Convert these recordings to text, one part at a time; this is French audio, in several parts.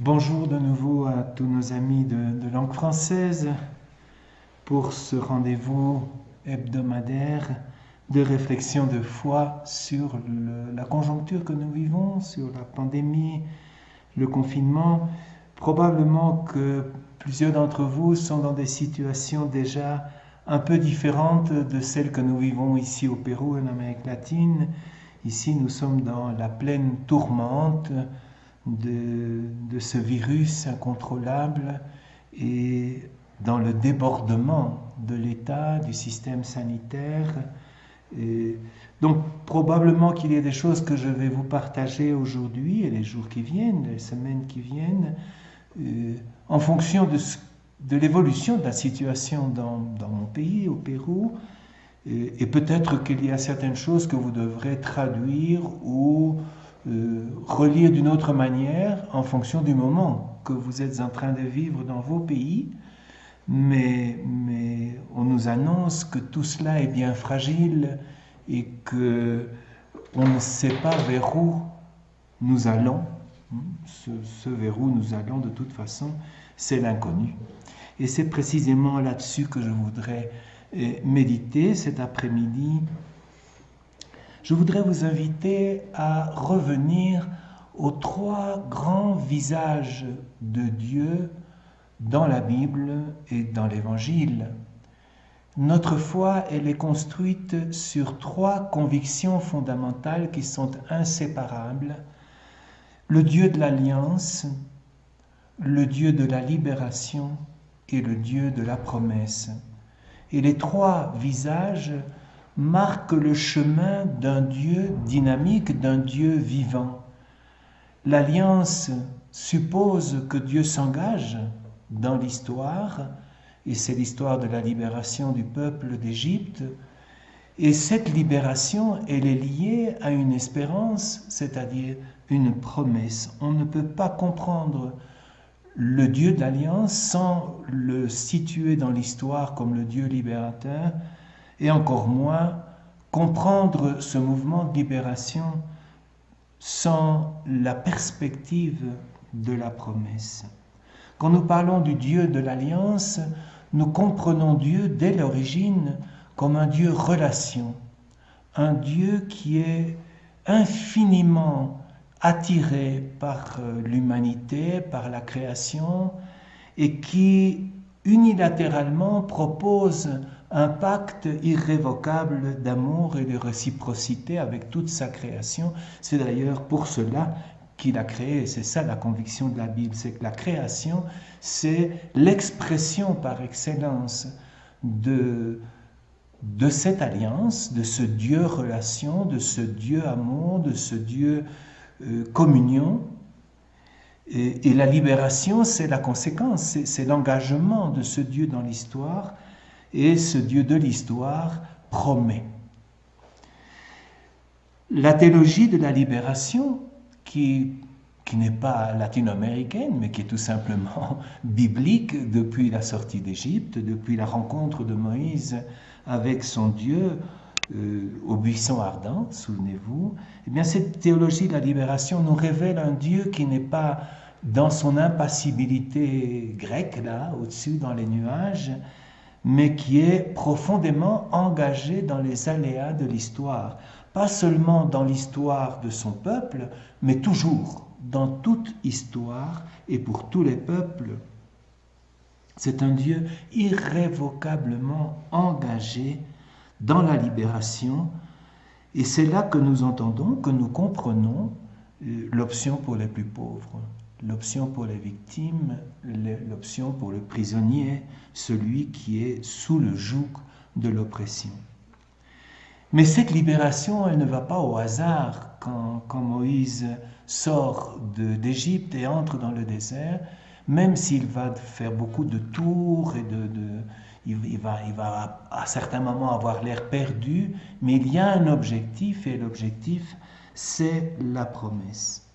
Bonjour de nouveau à tous nos amis de langue française pour ce rendez-vous hebdomadaire de réflexion de foi sur la conjoncture que nous vivons, sur la pandémie, le confinement. Probablement que plusieurs d'entre vous sont dans des situations déjà un peu différentes de celles que nous vivons ici au Pérou, en Amérique latine. Ici, nous sommes dans la pleine tourmente de ce virus incontrôlable et dans le débordement de l'État, du système sanitaire. Et donc probablement qu'il y a des choses que je vais vous partager aujourd'hui et les jours qui viennent, les semaines qui viennent, en fonction de l'évolution de la situation dans mon pays, au Pérou. Et peut-être qu'il y a certaines choses que vous devrez traduire ou relire d'une autre manière en fonction du moment que vous êtes en train de vivre dans vos pays. Mais on nous annonce que tout cela est bien fragile et que on ne sait pas vers où nous allons. Ce vers où nous allons, de toute façon, c'est l'inconnu. Et c'est précisément là-dessus que je voudrais méditer cet après-midi. Je voudrais vous inviter à revenir aux trois grands visages de Dieu dans la Bible et dans l'Évangile. Notre foi, elle est construite sur trois convictions fondamentales qui sont inséparables. Le Dieu de l'alliance, le Dieu de la libération et le Dieu de la promesse. Et les trois visages marquent le chemin d'un Dieu dynamique, d'un Dieu vivant. L'alliance suppose que Dieu s'engage dans l'histoire, et c'est l'histoire de la libération du peuple d'Égypte. Et cette libération, elle est liée à une espérance, c'est-à-dire une promesse. On ne peut pas comprendre le Dieu de l'Alliance sans le situer dans l'histoire comme le Dieu libérateur, et encore moins comprendre ce mouvement de libération sans la perspective de la promesse. Quand nous parlons du Dieu de l'Alliance, nous comprenons Dieu dès l'origine comme un Dieu relation, un Dieu qui est infiniment attiré par l'humanité, par la création, et qui unilatéralement propose un pacte irrévocable d'amour et de réciprocité avec toute sa création. C'est d'ailleurs pour cela qu'il a créé, c'est ça la conviction de la Bible, c'est que la création, c'est l'expression par excellence de cette alliance, de ce Dieu relation, de ce Dieu amour, de ce Dieu communion. Et la libération, c'est la conséquence, c'est l'engagement de ce Dieu dans l'histoire, et ce Dieu de l'histoire promet. La théologie de la libération, qui n'est pas latino-américaine, mais qui est tout simplement biblique depuis la sortie d'Égypte, depuis la rencontre de Moïse avec son Dieu au buisson ardent, souvenez-vous, eh bien cette théologie de la libération nous révèle un Dieu qui n'est pas dans son impassibilité grecque, là, au-dessus dans les nuages, mais qui est profondément engagé dans les aléas de l'histoire. Pas seulement dans l'histoire de son peuple, mais toujours dans toute histoire et pour tous les peuples. C'est un Dieu irrévocablement engagé dans la libération, et c'est là que nous entendons, que nous comprenons l'option pour les plus pauvres, l'option pour les victimes, l'option pour le prisonnier, celui qui est sous le joug de l'oppression. Mais cette libération, elle ne va pas au hasard quand Moïse sort d'Égypte et entre dans le désert, même s'il va faire beaucoup de tours et il va à certains moments avoir l'air perdu, mais il y a un objectif, et l'objectif, c'est la promesse.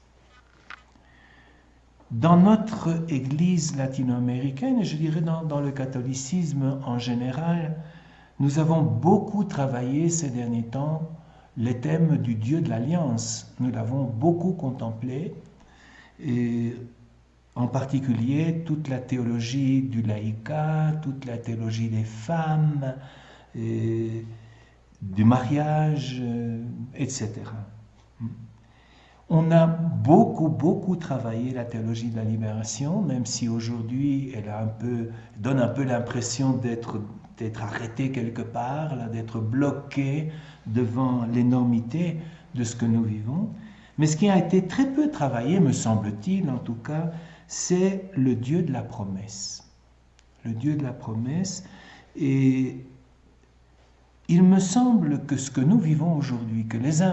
Dans notre Église latino-américaine, et je dirais dans le catholicisme en général, nous avons beaucoup travaillé ces derniers temps les thèmes du Dieu de l'Alliance. Nous l'avons beaucoup contemplé, et en particulier toute la théologie du laïcat, toute la théologie des femmes, du mariage, etc. On a beaucoup travaillé la théologie de la libération, même si aujourd'hui elle donne un peu l'impression d'être arrêtée quelque part, d'être bloquée devant l'énormité de ce que nous vivons. Mais ce qui a été très peu travaillé, me semble-t-il en tout cas, c'est le Dieu de la promesse. Le Dieu de la promesse. Et il me semble que ce que nous vivons aujourd'hui, que les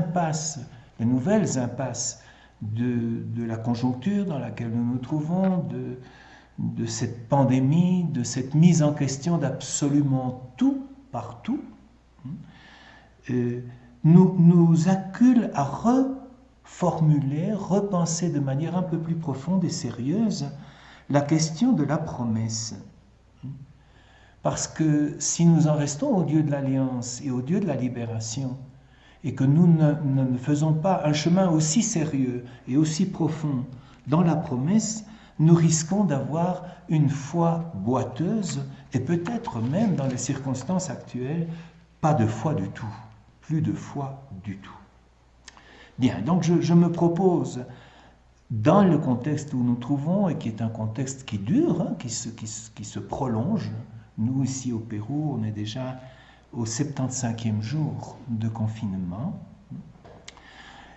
nouvelles impasses de la conjoncture dans laquelle nous nous trouvons, de cette pandémie, de cette mise en question d'absolument tout, partout, nous acculent à reformuler, repenser de manière un peu plus profonde et sérieuse la question de la promesse. Parce que si nous en restons au Dieu de l'Alliance et au Dieu de la libération, et que nous ne faisons pas un chemin aussi sérieux et aussi profond dans la promesse, nous risquons d'avoir une foi boiteuse et peut-être même dans les circonstances actuelles, pas de foi du tout, plus de foi du tout. Bien, donc je me propose, dans le contexte où nous nous trouvons, et qui est un contexte qui dure, qui se prolonge, nous ici au Pérou, on est déjà au 75e jour de confinement.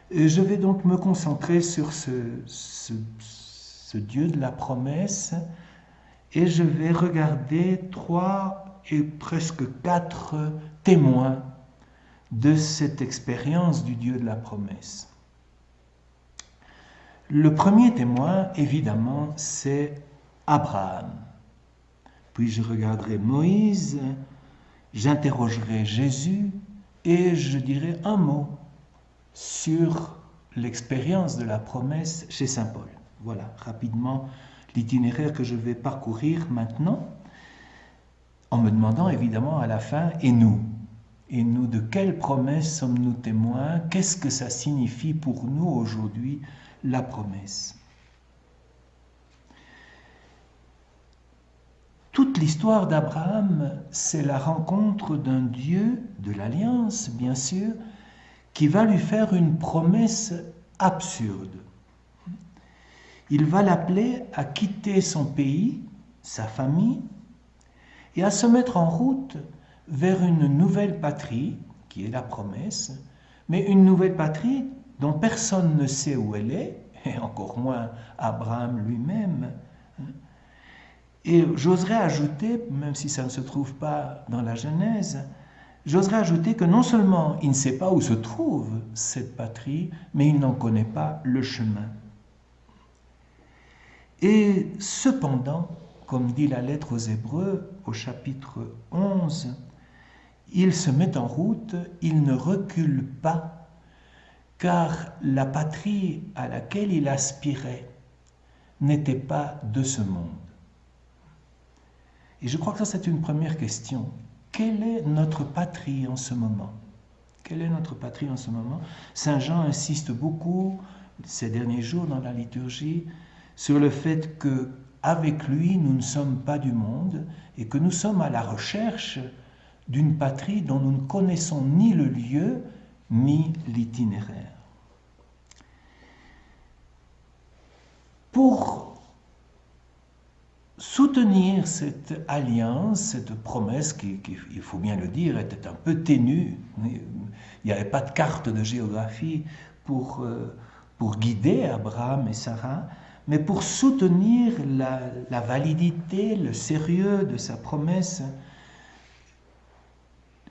Et je vais donc me concentrer sur ce Dieu de la promesse et je vais regarder 3 et presque 4 témoins de cette expérience du Dieu de la promesse. Le premier témoin, évidemment, c'est Abraham. Puis je regarderai Moïse, j'interrogerai Jésus et je dirai un mot sur l'expérience de la promesse chez Saint Paul. Voilà, rapidement, l'itinéraire que je vais parcourir maintenant, en me demandant évidemment à la fin, et nous? Et nous, de quelle promesse sommes-nous témoins? Qu'est-ce que ça signifie pour nous aujourd'hui, la promesse? Toute l'histoire d'Abraham, c'est la rencontre d'un Dieu de l'Alliance, bien sûr, qui va lui faire une promesse absurde. Il va l'appeler à quitter son pays, sa famille, et à se mettre en route vers une nouvelle patrie, qui est la promesse, mais une nouvelle patrie dont personne ne sait où elle est, et encore moins Abraham lui-même. Et j'oserais ajouter, même si ça ne se trouve pas dans la Genèse, j'oserais ajouter que non seulement il ne sait pas où se trouve cette patrie, mais il n'en connaît pas le chemin. Et cependant, comme dit la lettre aux Hébreux au chapitre 11, il se met en route, il ne recule pas, car la patrie à laquelle il aspirait n'était pas de ce monde. Et je crois que ça, c'est une première question. Quelle est notre patrie en ce moment? Quelle est notre patrie en ce moment? Saint Jean insiste beaucoup, ces derniers jours dans la liturgie, sur le fait qu'avec lui, nous ne sommes pas du monde et que nous sommes à la recherche d'une patrie dont nous ne connaissons ni le lieu ni l'itinéraire. Pour soutenir cette alliance, cette promesse qui, il faut bien le dire, était un peu ténue. Il n'y avait pas de carte de géographie pour guider Abraham et Sarah, mais pour soutenir la validité, le sérieux de sa promesse,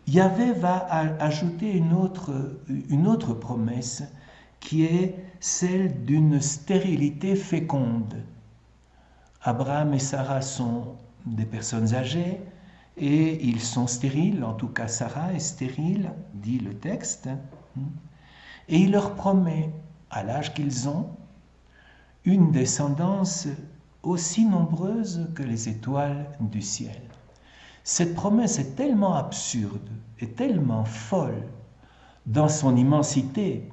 Yahvé va ajouter une autre promesse qui est celle d'une stérilité féconde. Abraham et Sarah sont des personnes âgées et ils sont stériles, en tout cas Sarah est stérile, dit le texte, et il leur promet, à l'âge qu'ils ont, une descendance aussi nombreuse que les étoiles du ciel. Cette promesse est tellement absurde et tellement folle dans son immensité,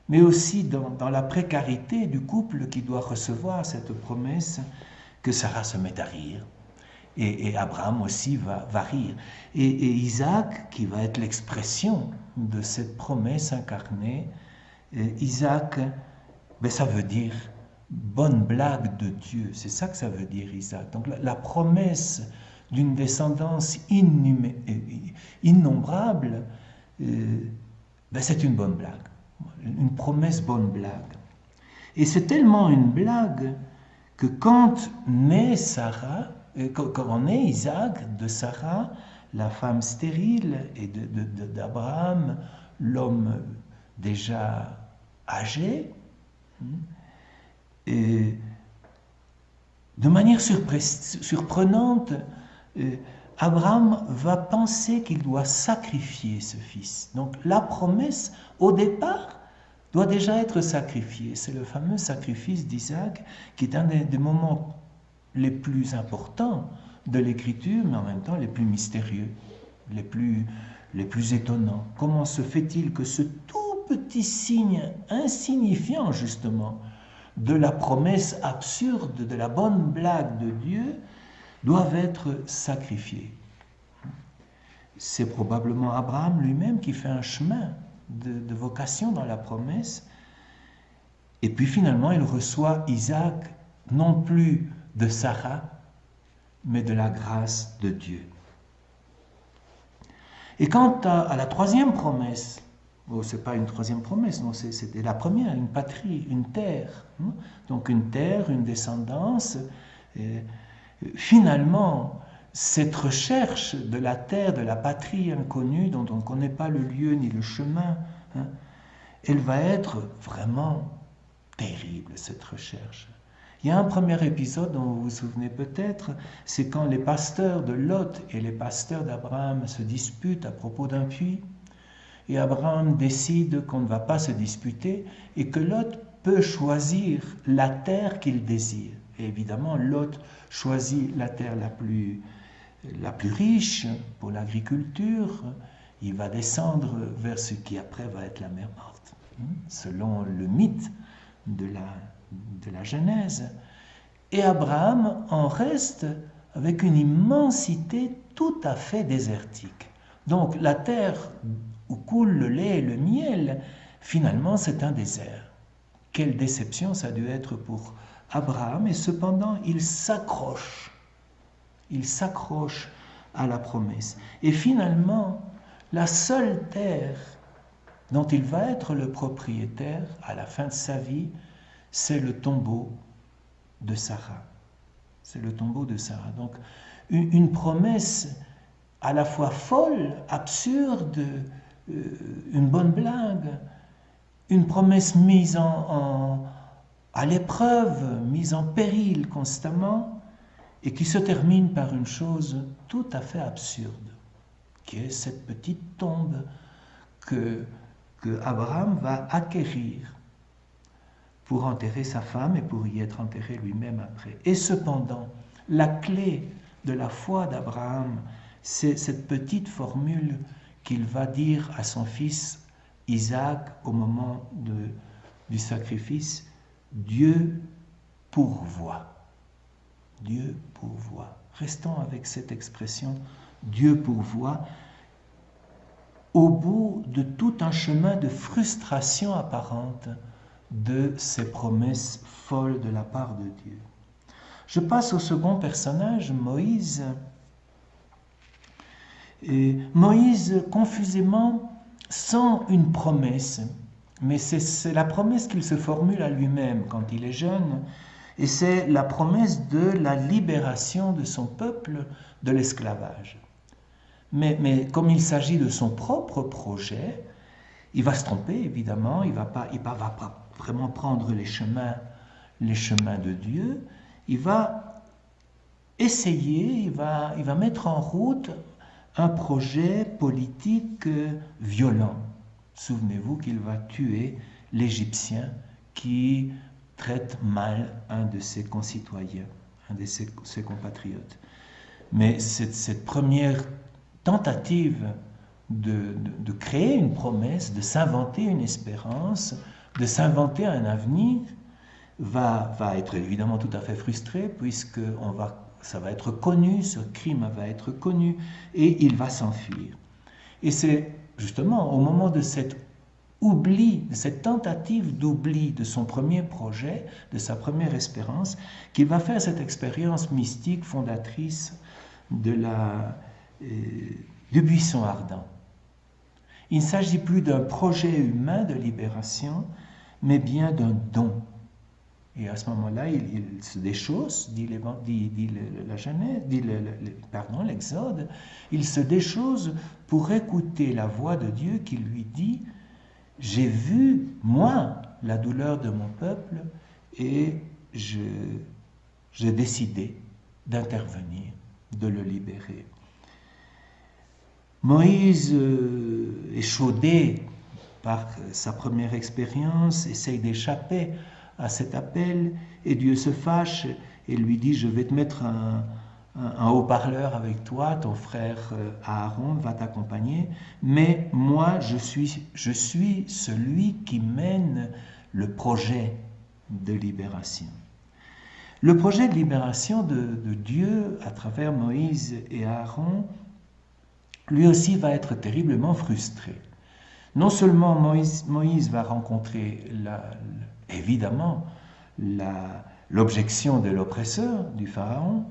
mais aussi dans la précarité du couple qui doit recevoir cette promesse, que Sarah se met à rire. Et Abraham aussi va rire. Et Isaac, qui va être l'expression de cette promesse incarnée, Isaac, ben ça veut dire bonne blague de Dieu. C'est ça que ça veut dire, Isaac. Donc la promesse d'une descendance innombrable, ben c'est une bonne blague. Une promesse bonne blague. Et c'est tellement une blague que quand naît Sarah, quand on naît Isaac de Sarah, la femme stérile, et d'Abraham, l'homme déjà âgé, et de manière surprenante, Abraham va penser qu'il doit sacrifier ce fils. Donc la promesse, au départ, doit déjà être sacrifiée. C'est le fameux sacrifice d'Isaac qui est un des moments les plus importants de l'Écriture, mais en même temps les plus mystérieux, les plus étonnants. Comment se fait-il que ce tout petit signe insignifiant, justement, de la promesse absurde, de la bonne blague de Dieu, doivent être sacrifiés? C'est probablement Abraham lui-même qui fait un chemin de vocation dans la promesse. Et puis finalement, il reçoit Isaac, non plus de Sarah, mais de la grâce de Dieu. Et quant à la troisième promesse, ce n'est pas une troisième promesse, non, c'était la première, une patrie, une terre. Donc une terre, une descendance. Finalement, cette recherche de la terre, de la patrie inconnue, dont on ne connaît pas le lieu ni le chemin, elle va être vraiment terrible, cette recherche. Il y a un premier épisode dont vous vous souvenez peut-être, c'est quand les pasteurs de Lot et les pasteurs d'Abraham se disputent à propos d'un puits, et Abraham décide qu'on ne va pas se disputer et que Lot peut choisir la terre qu'il désire. Et évidemment, Lot choisit la terre la plus riche pour l'agriculture. Il va descendre vers ce qui après va être la mer Morte, selon le mythe de la Genèse. Et Abraham en reste avec une immensité tout à fait désertique. Donc la terre où coule le lait et le miel, finalement c'est un désert. Quelle déception ça a dû être pour Abraham, et cependant il s'accroche à la promesse. Et finalement, la seule terre dont il va être le propriétaire à la fin de sa vie, c'est le tombeau de Sarah. C'est le tombeau de Sarah. Donc, une promesse à la fois folle, absurde, une bonne blague, une promesse mise à l'épreuve, mise en péril constamment, et qui se termine par une chose tout à fait absurde, qui est cette petite tombe que Abraham va acquérir pour enterrer sa femme et pour y être enterré lui-même après. Et cependant, la clé de la foi d'Abraham, c'est cette petite formule qu'il va dire à son fils Isaac au moment du sacrifice: Dieu pourvoit. Dieu pourvoit. Restons avec cette expression, Dieu pourvoit, au bout de tout un chemin de frustration apparente de ces promesses folles de la part de Dieu. Je passe au second personnage, Moïse. Et Moïse, confusément, sent une promesse, mais c'est la promesse qu'il se formule à lui-même quand il est jeune, et c'est la promesse de la libération de son peuple de l'esclavage. Mais comme il s'agit de son propre projet, il va se tromper, évidemment, il va pas vraiment prendre les chemins de Dieu. Il va essayer, il va mettre en route un projet politique violent. Souvenez-vous qu'il va tuer l'Égyptien qui traite mal un de ses concitoyens, un de ses compatriotes. Mais cette première tentative de créer une promesse, de s'inventer une espérance, de s'inventer un avenir, va être évidemment tout à fait frustré, puisque ça va être connu, ce crime va être connu, et il va s'enfuir. Et c'est justement au moment de cet oubli, de cette tentative d'oubli de son premier projet, de sa première espérance, qu'il va faire cette expérience mystique fondatrice du buisson ardent. Il ne s'agit plus d'un projet humain de libération, mais bien d'un don. Et à ce moment-là, il se déchausse, dit l'Exode, il se déchausse pour écouter la voix de Dieu qui lui dit « J'ai vu, moi, la douleur de mon peuple et j'ai décidé d'intervenir, de le libérer. » Moïse, échaudé par sa première expérience, essaye d'échapper à cet appel, et Dieu se fâche et lui dit « Je vais te mettre un haut-parleur avec toi, ton frère Aaron va t'accompagner, mais moi je suis celui qui mène le projet de libération. » Le projet de libération de Dieu à travers Moïse et Aaron, lui aussi va être terriblement frustré. Non seulement Moïse va rencontrer évidemment l'objection de l'oppresseur, du Pharaon.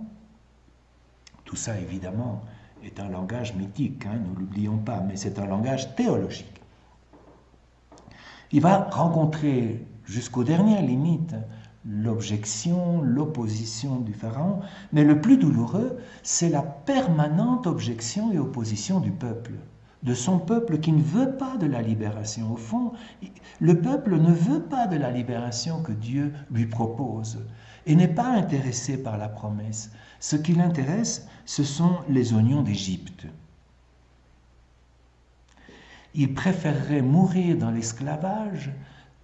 Tout ça évidemment est un langage mythique, hein, ne l'oublions pas, mais c'est un langage théologique. Il va rencontrer jusqu'aux dernières limites l'objection, l'opposition du Pharaon, mais le plus douloureux, c'est la permanente objection et opposition du peuple, de son peuple qui ne veut pas de la libération. Au fond, le peuple ne veut pas de la libération que Dieu lui propose et n'est pas intéressé par la promesse. Ce qui l'intéresse, ce sont les oignons d'Égypte. Il préférerait mourir dans l'esclavage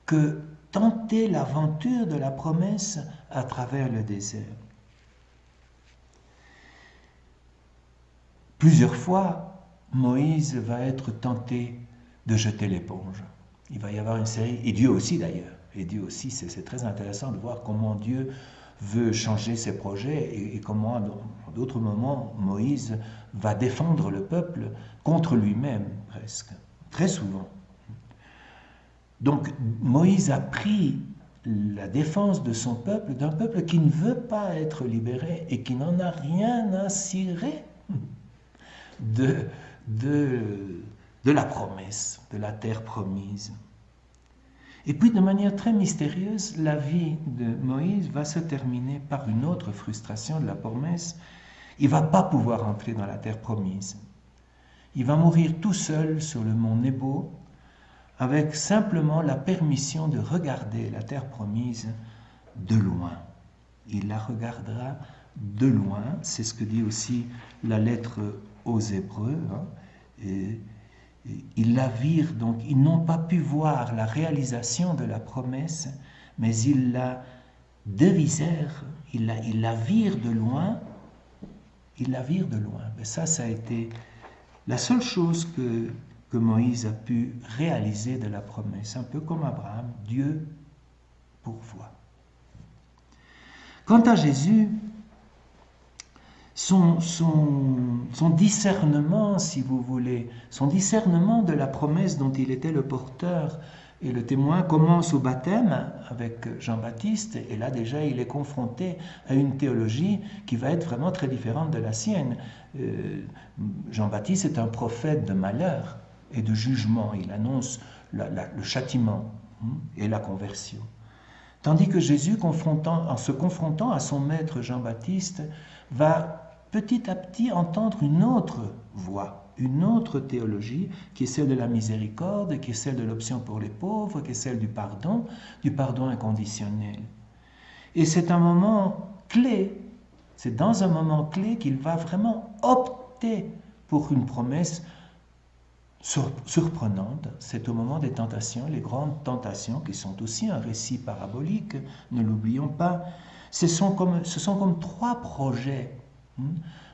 que tenter l'aventure de la promesse à travers le désert. Plusieurs fois, Moïse va être tenté de jeter l'éponge. Il va y avoir une série, et Dieu aussi d'ailleurs, et Dieu aussi, c'est très intéressant de voir comment Dieu veut changer ses projets et comment, à d'autres moments, Moïse va défendre le peuple contre lui-même, presque, très souvent. Donc Moïse a pris la défense de son peuple, d'un peuple qui ne veut pas être libéré et qui n'en a rien à cirer de la promesse, de la terre promise. Et puis de manière très mystérieuse, la vie de Moïse va se terminer par une autre frustration de la promesse. Il ne va pas pouvoir entrer dans la terre promise. Il va mourir tout seul sur le mont Nebo, avec simplement la permission de regarder la terre promise de loin. Il la regardera de loin, c'est ce que dit aussi la lettre aux Hébreux. Et ils la virent, donc ils n'ont pas pu voir la réalisation de la promesse, mais ils la devisèrent, ils la virent de loin. Ils la virent de loin. Mais ça a été la seule chose que Moïse a pu réaliser de la promesse, un peu comme Abraham, Dieu pourvoit. Quant à Jésus, son discernement, si vous voulez, son discernement de la promesse dont il était le porteur et le témoin commence au baptême avec Jean-Baptiste, et là déjà il est confronté à une théologie qui va être vraiment très différente de la sienne. Jean-Baptiste est un prophète de malheur et de jugement, il annonce le châtiment et la conversion. Tandis que Jésus, en se confrontant à son maître Jean-Baptiste, va petit à petit entendre une autre voix, une autre théologie, qui est celle de la miséricorde, qui est celle de l'option pour les pauvres, qui est celle du pardon inconditionnel. Et c'est un moment clé, c'est dans un moment clé qu'il va vraiment opter pour une promesse surprenante. C'est au moment des tentations, les grandes tentations, qui sont aussi un récit parabolique, ne l'oublions pas. Ce sont comme trois projets.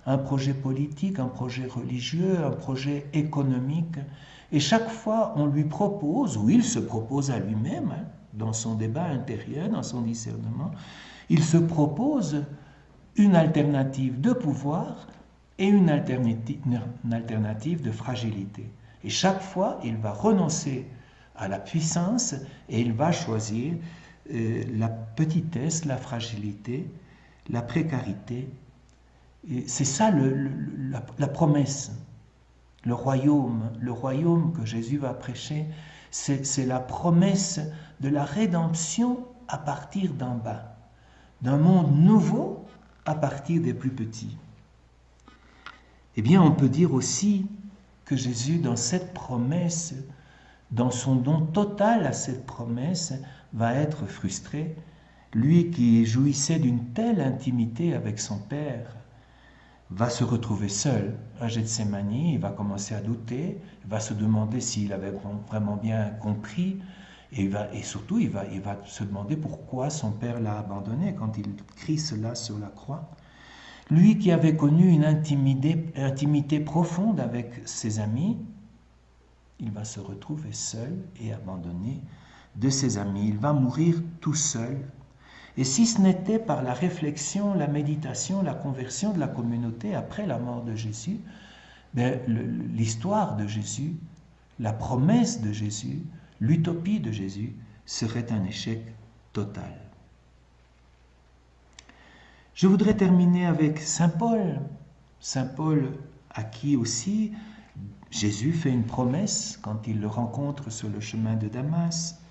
Un projet politique, un projet religieux, un projet économique. Et chaque fois, on lui propose, ou il se propose à lui-même, dans son débat intérieur, dans son discernement, il se propose une alternative de pouvoir et une alternative de fragilité. Et chaque fois, il va renoncer à la puissance et il va choisir la petitesse, la fragilité, la précarité. Et c'est ça la promesse. Le royaume que Jésus va prêcher, c'est la promesse de la rédemption à partir d'en bas, d'un monde nouveau à partir des plus petits. Eh bien, on peut dire aussi que Jésus, dans cette promesse, dans son don total à cette promesse, va être frustré. Lui qui jouissait d'une telle intimité avec son Père, va se retrouver seul à Gethsémani, il va commencer à douter, il va se demander s'il avait vraiment bien compris, et surtout il va se demander pourquoi son Père l'a abandonné quand il crie cela sur la croix. Lui qui avait connu une intimité profonde avec ses amis, il va se retrouver seul et abandonné de ses amis. Il va mourir tout seul. Et si ce n'était par la réflexion, la méditation, la conversion de la communauté après la mort de Jésus, l'histoire de Jésus, la promesse de Jésus, l'utopie de Jésus serait un échec total. Je voudrais terminer avec Saint Paul. Saint Paul à qui aussi Jésus fait une promesse quand il le rencontre sur le chemin de Damas.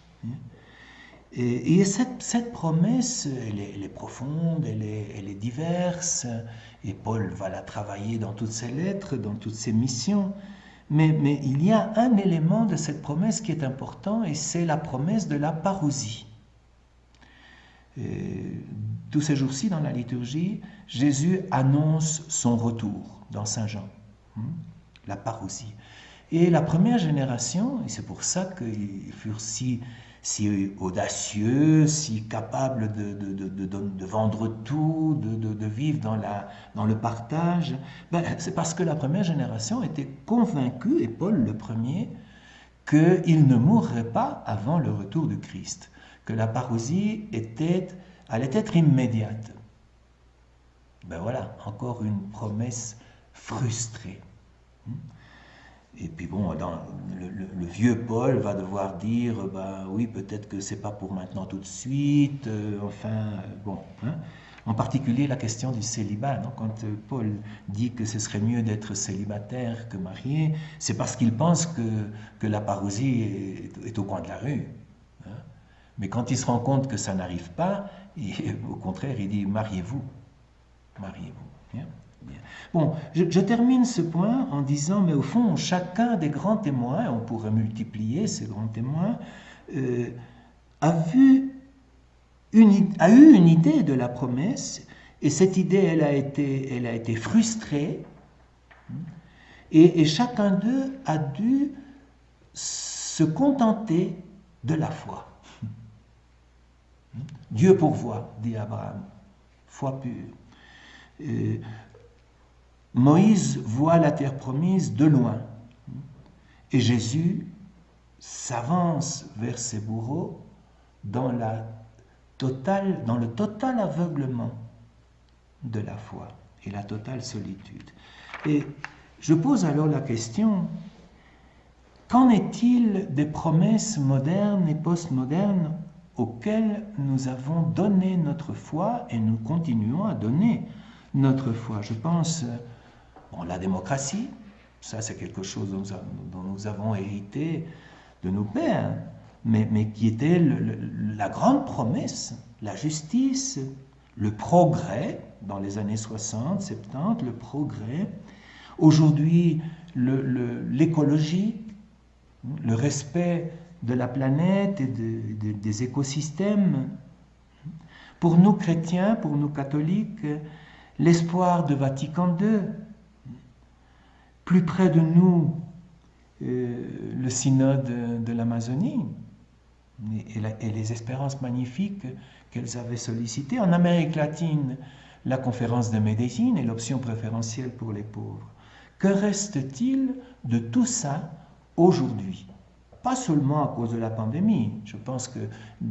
Et cette promesse, elle est profonde, elle est diverse, et Paul va la travailler dans toutes ses lettres, dans toutes ses missions. Mais il y a un élément de cette promesse qui est important, et c'est la promesse de la parousie. Tous ces jours-ci, dans la liturgie, Jésus annonce son retour dans Saint Jean, la parousie. Et la première génération, et c'est pour ça qu'ils furent si audacieux, si capables de vendre tout, de vivre dans le partage, c'est parce que la première génération était convaincue, et Paul le premier, qu'il ne mourrait pas avant le retour du Christ, que la parousie allait être immédiate. Voilà, encore une promesse frustrée. Et puis bon, le vieux Paul va devoir dire, oui, peut-être que c'est pas pour maintenant tout de suite, En particulier la question du célibat, non? Quand Paul dit que ce serait mieux d'être célibataire que marié, c'est parce qu'il pense que la parousie est au coin de la rue. Mais quand il se rend compte que ça n'arrive pas, au contraire, il dit, mariez-vous. Mariez-vous. Bien. Bon, je termine ce point en disant, mais au fond, chacun des grands témoins, on pourrait multiplier ces grands témoins, a eu une idée de la promesse, et cette idée, elle a été frustrée, et chacun d'eux a dû se contenter de la foi. Dieu pourvoit, dit Abraham, foi pure. Moïse voit la terre promise de loin, et Jésus s'avance vers ses bourreaux dans le total aveuglement de la foi et la totale solitude. Et je pose alors la question, qu'en est-il des promesses modernes et postmodernes auxquelles nous avons donné notre foi et nous continuons à donner notre foi? Je pense la démocratie, ça c'est quelque chose dont nous avons hérité de nos pères, mais qui était la grande promesse, la justice, le progrès dans les années 60, 70, le progrès. Aujourd'hui, l'écologie, le respect de la planète et des écosystèmes. Pour nous chrétiens, pour nous catholiques, l'espoir de Vatican II. Plus près de nous, le synode de l'Amazonie et les espérances magnifiques qu'elles avaient sollicitées. En Amérique latine, la conférence de Médellin et l'option préférentielle pour les pauvres. Que reste-t-il de tout ça aujourd'hui? pas seulement à cause de la pandémie. Je pense que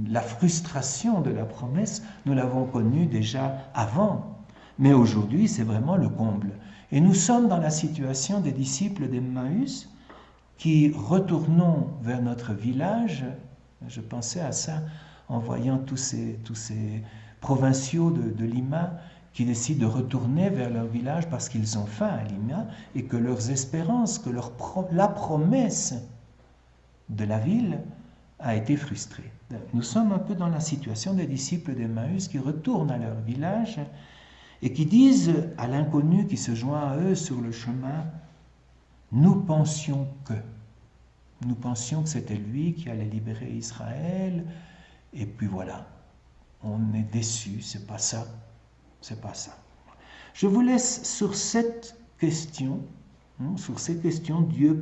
la frustration de la promesse, nous l'avons connue déjà avant. Mais aujourd'hui, c'est vraiment le comble. Et nous sommes dans la situation des disciples d'Emmaüs qui, retournons vers notre village, je pensais à ça en voyant tous ces provinciaux de Lima qui décident de retourner vers leur village parce qu'ils ont faim à Lima et que leurs espérances, que la promesse de la ville a été frustrée. Nous sommes un peu dans la situation des disciples d'Emmaüs qui retournent à leur village et qui disent à l'inconnu qui se joint à eux sur le chemin, nous pensions que c'était lui qui allait libérer Israël, et puis voilà, on est déçus, c'est pas ça. Je vous laisse sur cette question, sur ces questions, Dieu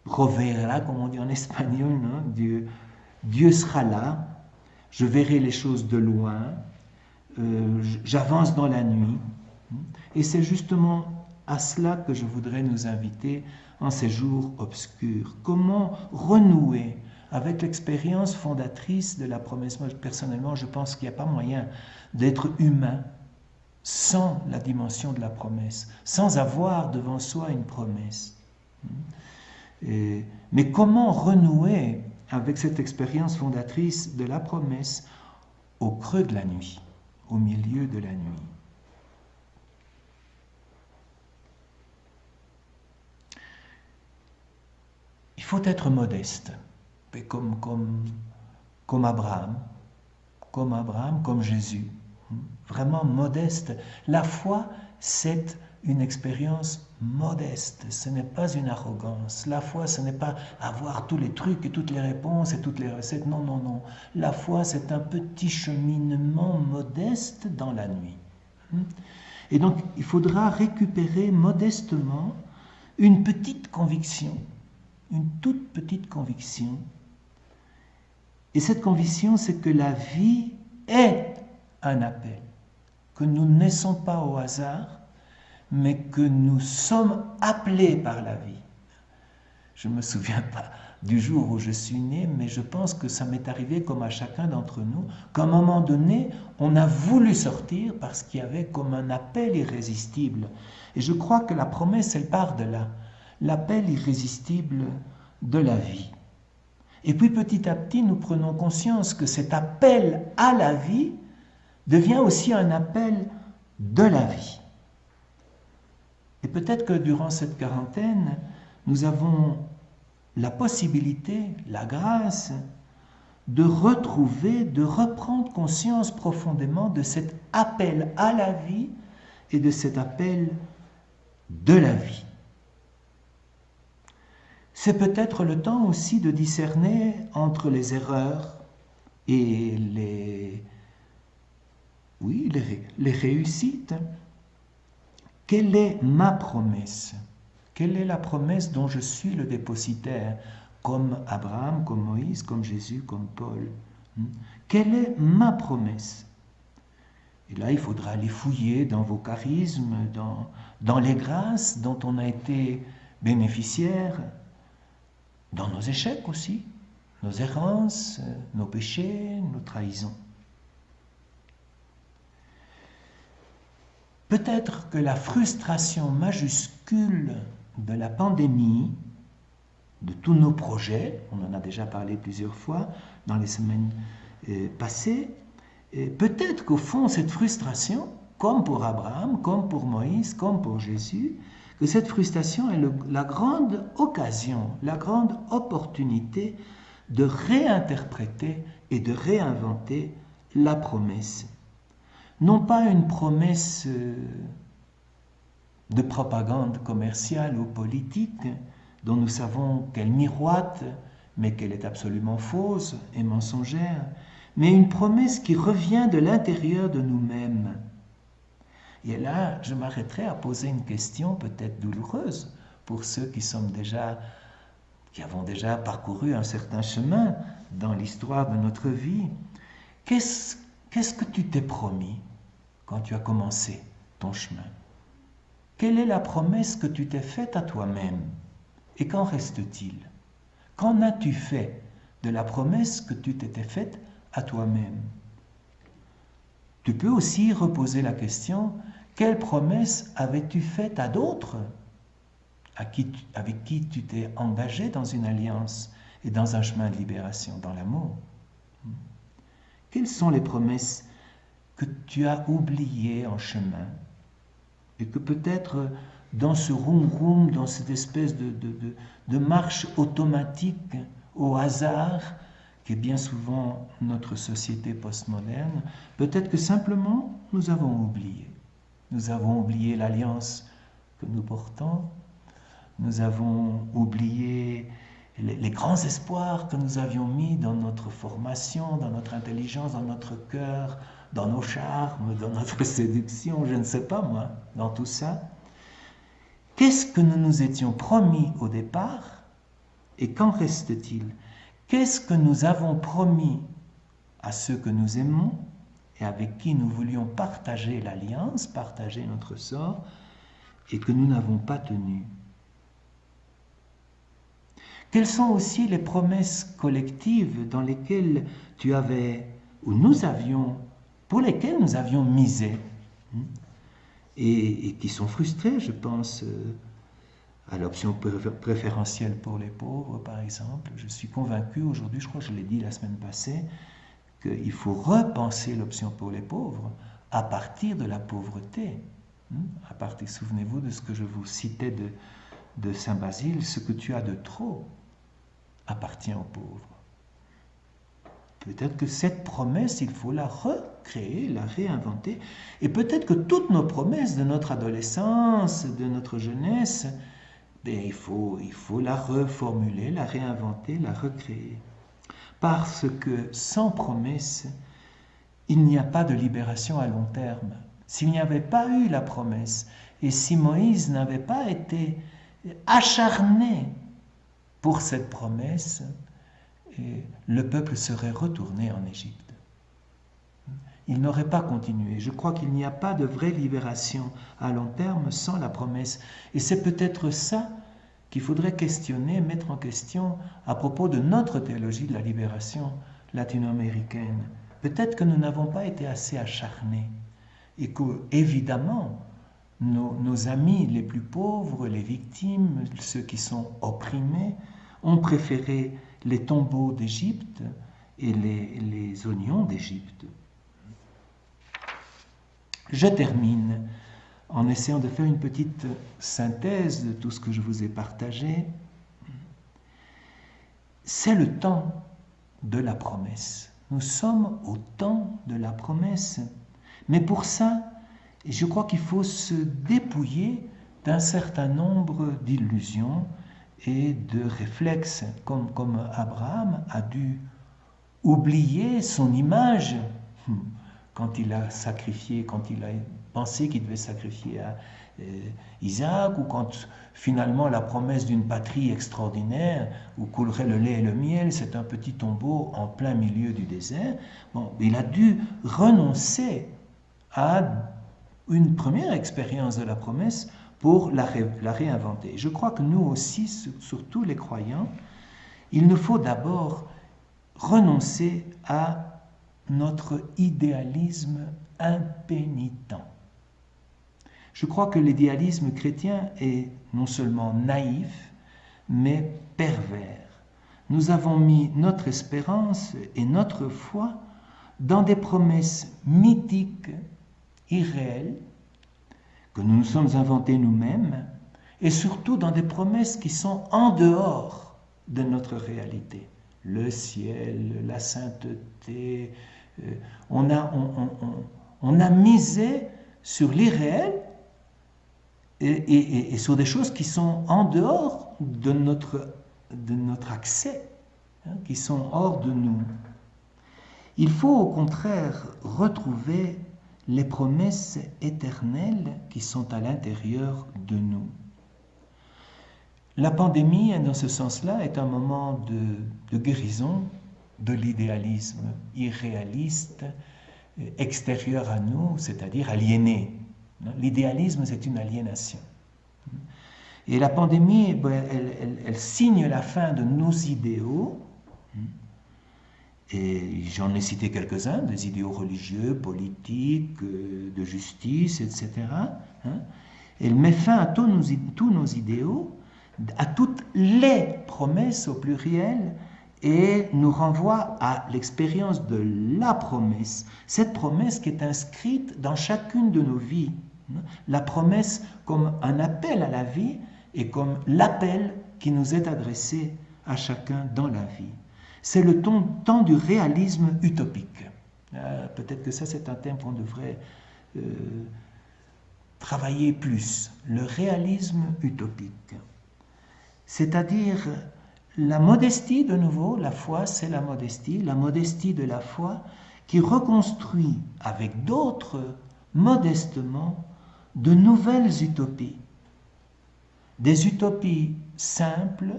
proverra, comme on dit en espagnol, Dieu sera là, je verrai les choses de loin, j'avance dans la nuit, et c'est justement à cela que je voudrais nous inviter en ces jours obscurs. Comment renouer avec l'expérience fondatrice de la promesse? Moi, personnellement, je pense qu'il n'y a pas moyen d'être humain sans la dimension de la promesse, sans avoir devant soi une promesse. Mais comment renouer avec cette expérience fondatrice de la promesse au creux de la nuit, au milieu de la nuit? Il faut être modeste, comme Abraham, comme Jésus, vraiment modeste. La foi, c'est une expérience modeste, ce n'est pas une arrogance. La foi, ce n'est pas avoir tous les trucs et toutes les réponses et toutes les recettes. Non, non, non. La foi, c'est un petit cheminement modeste dans la nuit. Et donc, il faudra récupérer modestement une petite conviction, une toute petite conviction. Et cette conviction, c'est que la vie est un appel, que nous ne naissons pas au hasard, mais que nous sommes appelés par la vie. Je ne me souviens pas du jour où je suis né, mais je pense que ça m'est arrivé comme à chacun d'entre nous, qu'à un moment donné, on a voulu sortir parce qu'il y avait comme un appel irrésistible. Et je crois que la promesse, elle part de là. L'appel irrésistible de la vie. Et puis petit à petit, nous prenons conscience que cet appel à la vie devient aussi un appel de la vie. Et peut-être que durant cette quarantaine, nous avons la possibilité, la grâce, de retrouver, de reprendre conscience profondément de cet appel à la vie et de cet appel de la vie. C'est peut-être le temps aussi de discerner entre les erreurs et les réussites. Quelle est ma promesse? Quelle est la promesse dont je suis le dépositaire, comme Abraham, comme Moïse, comme Jésus, comme Paul? Quelle est ma promesse? Et là, il faudra aller fouiller dans vos charismes, dans les grâces dont on a été bénéficiaire, dans nos échecs aussi, nos errances, nos péchés, nos trahisons. Peut-être que la frustration majuscule de la pandémie, de tous nos projets, on en a déjà parlé plusieurs fois dans les semaines passées, peut-être qu'au fond, cette frustration, comme pour Abraham, comme pour Moïse, comme pour Jésus, que cette frustration est la grande occasion, la grande opportunité de réinterpréter et de réinventer la promesse. Non pas une promesse de propagande commerciale ou politique, dont nous savons qu'elle miroite, mais qu'elle est absolument fausse et mensongère, mais une promesse qui revient de l'intérieur de nous-mêmes. Et là, je m'arrêterai à poser une question peut-être douloureuse pour ceux qui avons déjà parcouru un certain chemin dans l'histoire de notre vie. Qu'est-ce que tu t'es promis quand tu as commencé ton chemin? Quelle est la promesse que tu t'es faite à toi-même? Et qu'en reste-t-il? Qu'en as-tu fait de la promesse que tu t'étais faite à toi-même? Tu peux aussi reposer la question, quelle promesse avais-tu faite à d'autres avec qui tu t'es engagé dans une alliance et dans un chemin de libération, dans l'amour? Quelles sont les promesses que tu as oubliées en chemin et que peut-être dans ce roum-roum, dans cette espèce de marche automatique au hasard, qui est bien souvent notre société postmoderne, peut-être que simplement nous avons oublié. Nous avons oublié l'alliance que nous portons, nous avons oublié les grands espoirs que nous avions mis dans notre formation, dans notre intelligence, dans notre cœur, dans nos charmes, dans notre séduction, je ne sais pas moi, dans tout ça. Qu'est-ce que nous nous étions promis au départ et qu'en reste-t-il? Qu'est-ce que nous avons promis à ceux que nous aimons et avec qui nous voulions partager l'alliance, partager notre sort, et que nous n'avons pas tenu? Quelles sont aussi les promesses collectives dans lesquelles tu avais, ou nous avions, pour lesquelles nous avions misé, et qui sont frustrées, je pense à l'option préférentielle pour les pauvres, par exemple. Je suis convaincu aujourd'hui, je crois que je l'ai dit la semaine passée, qu'il faut repenser l'option pour les pauvres à partir de la pauvreté. À partir, souvenez-vous de ce que je vous citais de Saint Basile, ce que tu as de trop appartient aux pauvres. Peut-être que cette promesse, il faut la recréer, la réinventer. Et peut-être que toutes nos promesses de notre adolescence, de notre jeunesse, il faut la reformuler, la réinventer, la recréer. Parce que sans promesse, il n'y a pas de libération à long terme. S'il n'y avait pas eu la promesse, et si Moïse n'avait pas été acharné pour cette promesse, le peuple serait retourné en Égypte. Il n'aurait pas continué. Je crois qu'il n'y a pas de vraie libération à long terme sans la promesse. Et c'est peut-être ça qu'il faudrait questionner, mettre en question à propos de notre théologie de la libération latino-américaine. Peut-être que nous n'avons pas été assez acharnés et que, évidemment, nos amis les plus pauvres, les victimes, ceux qui sont opprimés, ont préféré les tombeaux d'Égypte et les oignons d'Égypte. Je termine en essayant de faire une petite synthèse de tout ce que je vous ai partagé. C'est le temps de la promesse. Nous sommes au temps de la promesse. Mais pour ça, je crois qu'il faut se dépouiller d'un certain nombre d'illusions et de réflexes, comme Abraham a dû oublier son image quand il a sacrifié, quand il a pensé qu'il devait sacrifier Isaac, ou quand finalement la promesse d'une patrie extraordinaire où coulerait le lait et le miel, c'est un petit tombeau en plein milieu du désert. Bon, il a dû renoncer à une première expérience de la promesse pour la réinventer. Je crois que nous aussi, surtout les croyants, il nous faut d'abord renoncer à notre idéalisme impénitent. Je crois que l'idéalisme chrétien est non seulement naïf, mais pervers. Nous avons mis notre espérance et notre foi dans des promesses mythiques, irréelles, que nous nous sommes inventées nous-mêmes, et surtout dans des promesses qui sont en dehors de notre réalité. Le ciel, la sainteté, on a misé sur l'irréel et sur des choses qui sont en dehors de notre accès, qui sont hors de nous. Il faut au contraire retrouver les promesses éternelles qui sont à l'intérieur de nous. La pandémie, dans ce sens-là, est un moment de guérison de l'idéalisme irréaliste, extérieur à nous, c'est-à-dire aliéné. L'idéalisme, c'est une aliénation. Et la pandémie, elle signe la fin de nos idéaux. Et j'en ai cité quelques-uns, des idéaux religieux, politiques, de justice, etc. Elle met fin à tous nos idéaux, à toutes les promesses au pluriel, et nous renvoie à l'expérience de la promesse, cette promesse qui est inscrite dans chacune de nos vies. La promesse comme un appel à la vie et comme l'appel qui nous est adressé à chacun dans la vie. C'est le temps du réalisme utopique. Peut-être que ça, c'est un thème qu'on devrait travailler plus. Le réalisme utopique. C'est-à-dire la modestie, de nouveau, la foi, c'est la modestie de la foi qui reconstruit avec d'autres, modestement, de nouvelles utopies. Des utopies simples,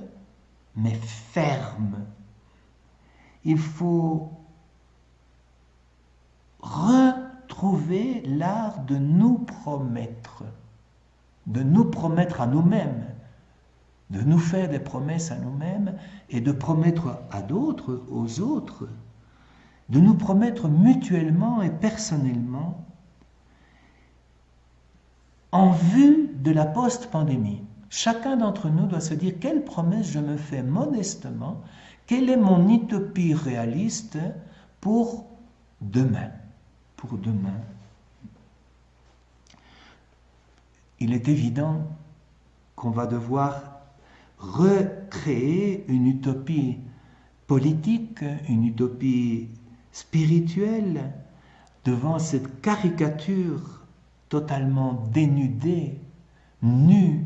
mais fermes. Il faut retrouver l'art de nous promettre à nous-mêmes, de nous faire des promesses à nous-mêmes et de promettre à d'autres, aux autres, de nous promettre mutuellement et personnellement en vue de la post-pandémie. Chacun d'entre nous doit se dire quelle promesse je me fais modestement, quelle est mon utopie réaliste pour demain. Pour demain. Il est évident qu'on va devoir recréer une utopie politique, une utopie spirituelle devant cette caricature totalement dénudée, nue,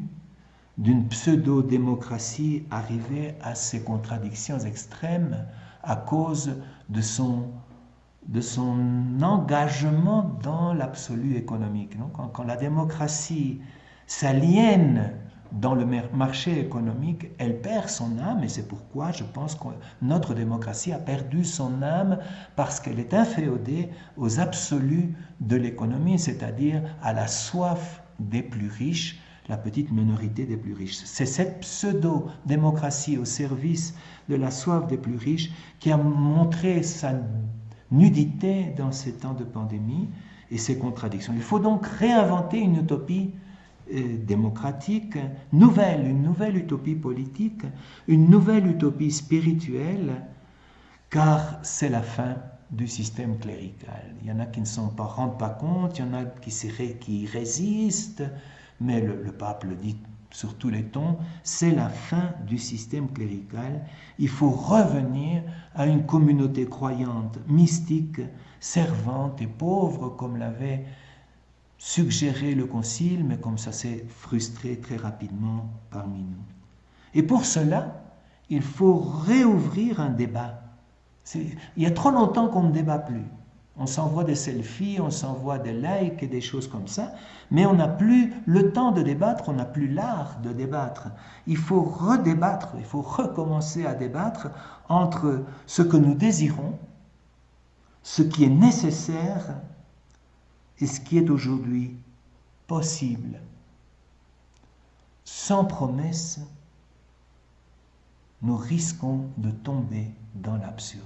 d'une pseudo-démocratie arrivée à ses contradictions extrêmes à cause de son engagement dans l'absolu économique. Quand la démocratie s'aliène dans le marché économique, elle perd son âme, et c'est pourquoi je pense que notre démocratie a perdu son âme parce qu'elle est inféodée aux absolus de l'économie, c'est-à-dire à la soif des plus riches, la petite minorité des plus riches. C'est cette pseudo-démocratie au service de la soif des plus riches qui a montré sa nudité dans ces temps de pandémie et ses contradictions. Il faut donc réinventer une utopie démocratique, une nouvelle utopie politique, une nouvelle utopie spirituelle, car c'est la fin du système clérical. Il y en a qui ne s'en rendent pas compte, il y en a qui résistent, mais le pape le dit sur tous les tons, c'est la fin du système clérical. Il faut revenir à une communauté croyante, mystique, servante et pauvre, comme l'avait suggéré le Concile, mais comme ça s'est frustré très rapidement parmi nous. Et pour cela, il faut réouvrir un débat. Il y a trop longtemps qu'on ne débat plus. On s'envoie des selfies, on s'envoie des likes et des choses comme ça, mais on n'a plus le temps de débattre, on n'a plus l'art de débattre. Il faut redébattre, il faut recommencer à débattre entre ce que nous désirons, ce qui est nécessaire et ce qui est aujourd'hui possible. Sans promesse, nous risquons de tomber dans l'absurde.